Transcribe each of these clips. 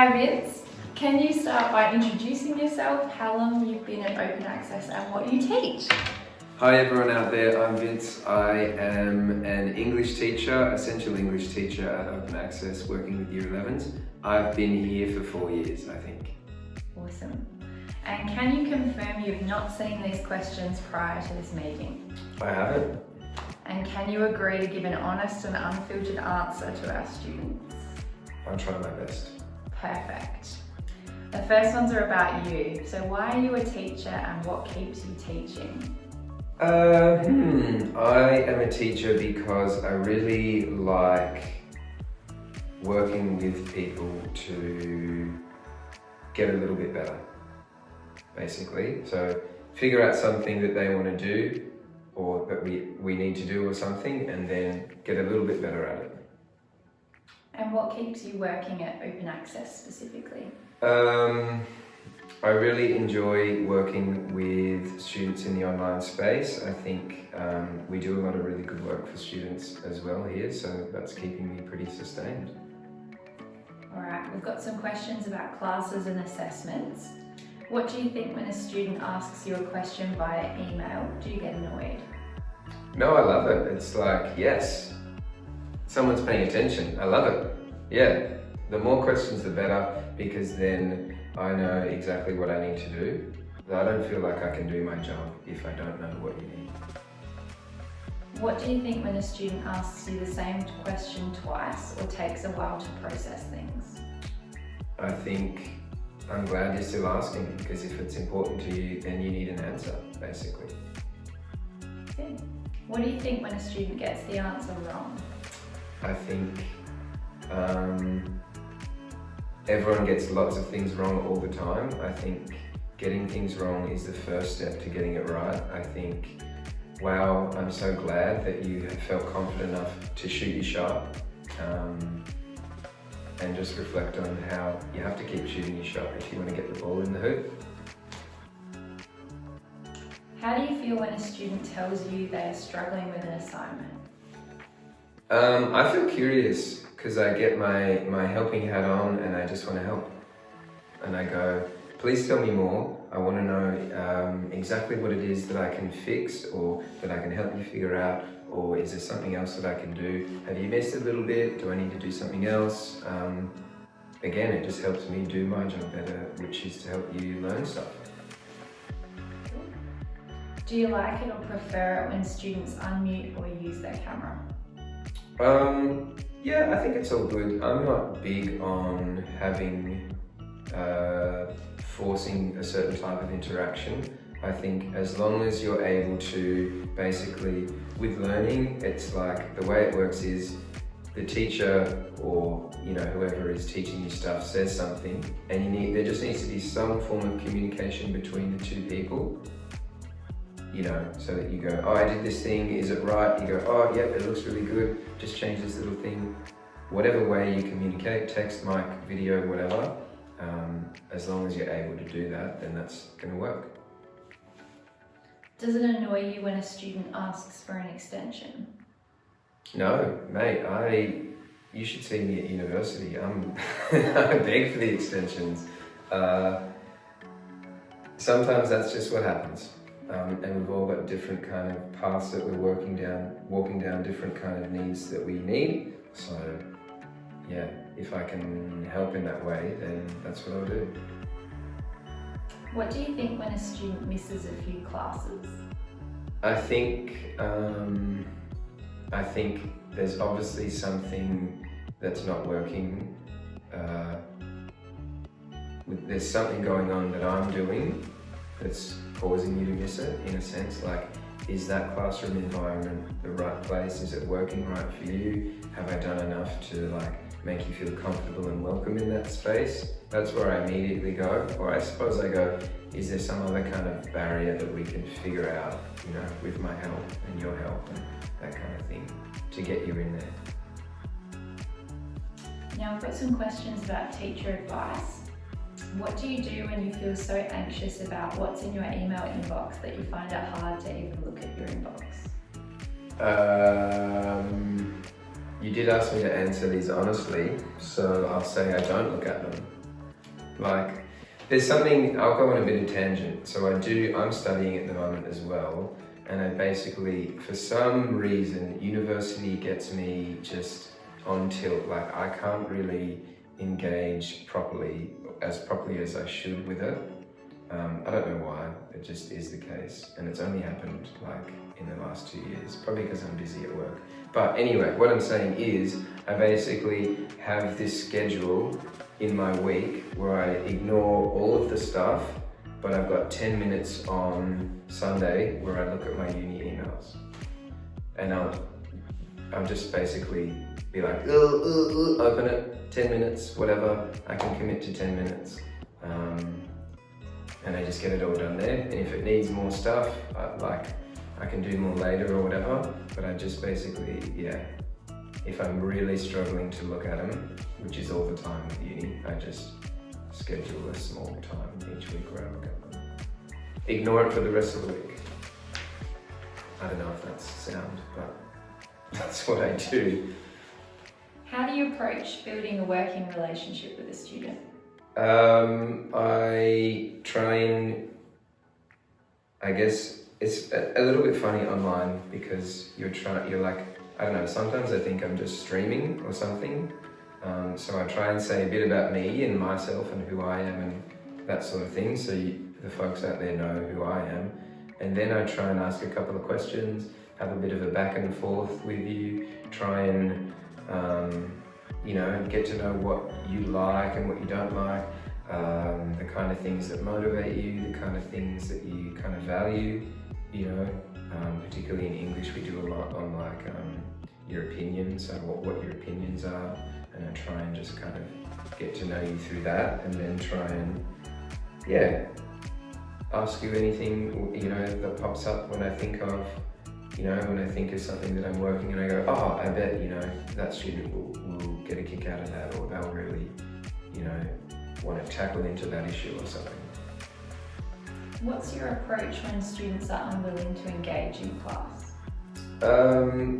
Hi Vince, can you start by introducing yourself, how long you've been at Open Access and what you teach? Hi everyone out there, I'm Vince. I am an English teacher, essential English teacher at Open Access, working with Year 11s. I've been here for 4 years, I think. Awesome. And can you confirm you've not seen these questions prior to this meeting? I haven't. And can you agree to give an honest and unfiltered answer to our students? I'm trying my best. Perfect. The first ones are about you. So why are you a teacher and what keeps you teaching? I am a teacher because I really like working with people to get a little bit better, basically. So figure out something that they want to do or that we need to do or something, and then get a little bit better at it. And what keeps you working at Open Access specifically? I really enjoy working with students in the online space. I think we do a lot of really good work for students as well here, so that's keeping me pretty sustained. Alright, we've got some questions about classes and assessments. What do you think when a student asks you a question via email? Do you get annoyed? No, I love it. It's like, yes, someone's paying attention. I love it. Yeah, the more questions the better, because then I know exactly what I need to do. I don't feel like I can do my job if I don't know what you need. What do you think when a student asks you the same question twice or takes a while to process things? I think I'm glad you're still asking, because if it's important to you, then you need an answer, basically. Good. What do you think when a student gets the answer wrong? I think everyone gets lots of things wrong all the time. I think getting things wrong is the first step to getting it right. I think, wow, I'm so glad that you have felt confident enough to shoot your shot, and just reflect on how you have to keep shooting your shot if you want to get the ball in the hoop. How do you feel when a student tells you they are struggling with an assignment? I feel curious because I get my helping hat on and I just want to help. And I go, please tell me more. I want to know exactly what it is that I can fix or that I can help you figure out, or is there something else that I can do? Have you missed a little bit? Do I need to do something else? Again, it just helps me do my job better, which is to help you learn stuff. Do you like it or prefer it when students unmute or use their camera? Yeah, I think it's all good. I'm not big on having, forcing a certain type of interaction. I think as long as you're able to basically, with learning, it's like the way it works is the teacher or whoever is teaching you stuff says something, and there just needs to be some form of communication between the two people. So that you go, oh, I did this thing, is it right? You go, oh, yep, it looks really good, just change this little thing. Whatever way you communicate, text, mic, video, whatever, as long as you're able to do that, then that's going to work. Does it annoy you when a student asks for an extension? No, mate, you should see me at university. I beg for the extensions. Sometimes that's just what happens. And we've all got different kind of paths that we're walking down different kind of needs that we need. So yeah, if I can help in that way, then that's what I'll do. What do you think when a student misses a few classes? I think there's obviously something that's not working. There's something going on that I'm doing that's causing you to miss it, in a sense. Like, is that classroom environment the right place? Is it working right for you? Have I done enough to make you feel comfortable and welcome in that space? That's where I immediately go. Or I suppose I go, is there some other kind of barrier that we can figure out, with my help and your help and that kind of thing, to get you in there. Now I've got some questions about teacher advice. What do you do when you feel so anxious about what's in your email inbox that you find it hard to even look at your inbox? You did ask me to answer these honestly, so I'll say I don't look at them. Like, there's something, I'll go on a bit of tangent. So I'm studying at the moment as well. And I basically, for some reason, university gets me just on tilt. Like, I can't really engage properly as I should with it. I don't know why, it just is the case. And it's only happened like in the last 2 years, probably because I'm busy at work. But anyway, what I'm saying is, I basically have this schedule in my week where I ignore all of the stuff, but I've got 10 minutes on Sunday where I look at my uni emails. And I'll just basically be like, open it, 10 minutes, whatever, I can commit to 10 minutes. And I just get it all done there. And if it needs more stuff, I can do more later or whatever, but I just basically, if I'm really struggling to look at them, which is all the time with uni, I just schedule a small time each week where I look at them. Ignore it for the rest of the week. I don't know if that's sound, but that's what I do. How do you approach building a working relationship with a student? I try and, I guess it's a little bit funny online because you're like, I don't know, sometimes I think I'm just streaming or something. So I try and say a bit about me and myself and who I am and that sort of thing, so the folks out there know who I am. And then I try and ask a couple of questions, have a bit of a back and forth with you, try and get to know what you like and what you don't like, the kind of things that motivate you, the kind of things that you kind of value, particularly in English we do a lot on your opinions, so what your opinions are, and I try and just kind of get to know you through that, and then try and ask you anything that pops up when I think of when I think of something that I'm working and I go, oh, I bet that student will get a kick out of that, or they'll really want to tackle into that issue or something. What's your approach when students are unwilling to engage in class?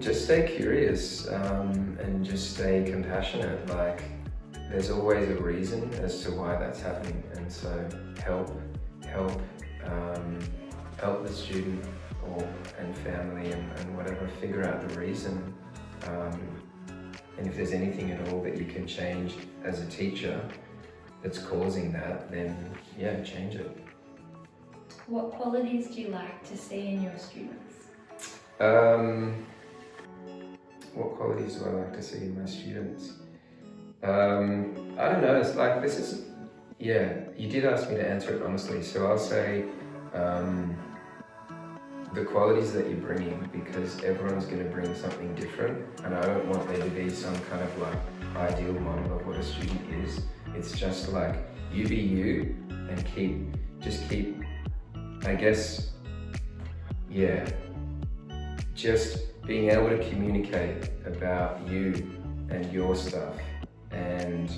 Just stay curious and just stay compassionate. Like, there's always a reason as to why that's happening, and so help the student and family and whatever figure out the reason. And if there's anything at all that you can change as a teacher that's causing that, then change it. What qualities do you like to see in your students? What qualities do I like to see in my students? I don't know, it's like, you did ask me to answer it honestly, so I'll say the qualities that you're bringing, because everyone's going to bring something different, and I don't want there to be some kind of like ideal model of what a student is. It's just like, you be you and keep, I guess, just being able to communicate about you and your stuff, and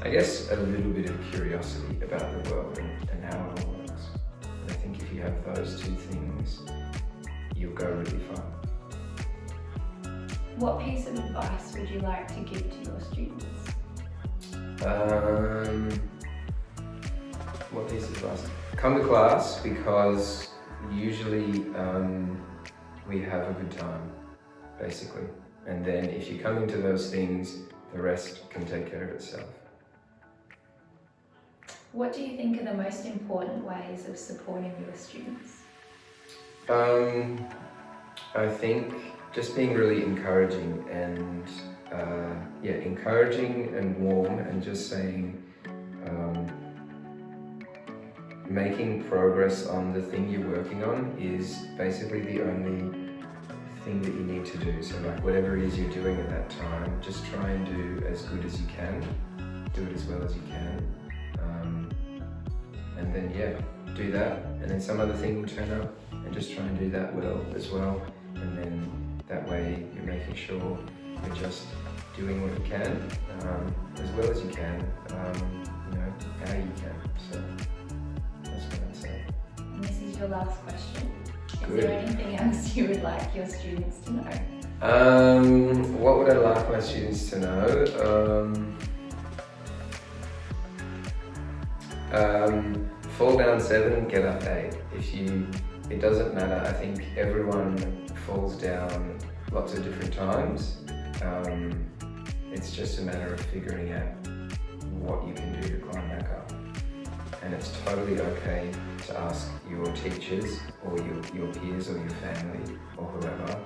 I guess a little bit of curiosity about the world and how it all works. And I think if you have those two things, you'll go really far. What piece of advice would you like to give to your students? What piece of advice? Come to class, because usually we have a good time, basically. And then if you come into those things, the rest can take care of itself. What do you think are the most important ways of supporting your students? I think just being really encouraging and encouraging and warm, and just saying, making progress on the thing you're working on is basically the only thing that you need to do. So like, whatever it is you're doing at that time, just try and do as good as you can, do it as well as you can, and then do that, and then some other thing will turn up, and just try and do that well as well, and then that way you're making sure you're just doing what you can, as well as you can, how you can. So that's what I'd say. And this is your last question. Good. Is there anything else you would like your students to know? What would I like my students to know? Fall down 7, get up 8. It doesn't matter. I think everyone falls down lots of different times. It's just a matter of figuring out what you can do to climb back up. And it's totally okay to ask your teachers or your peers or your family or whoever,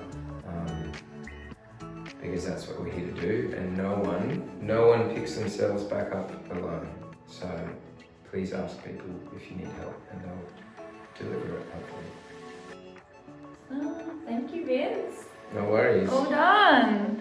because that's what we're here to do. And no one picks themselves back up alone. So please ask people if you need help, and they'll deliver it, hopefully. Thank you, Vince. No worries. All done.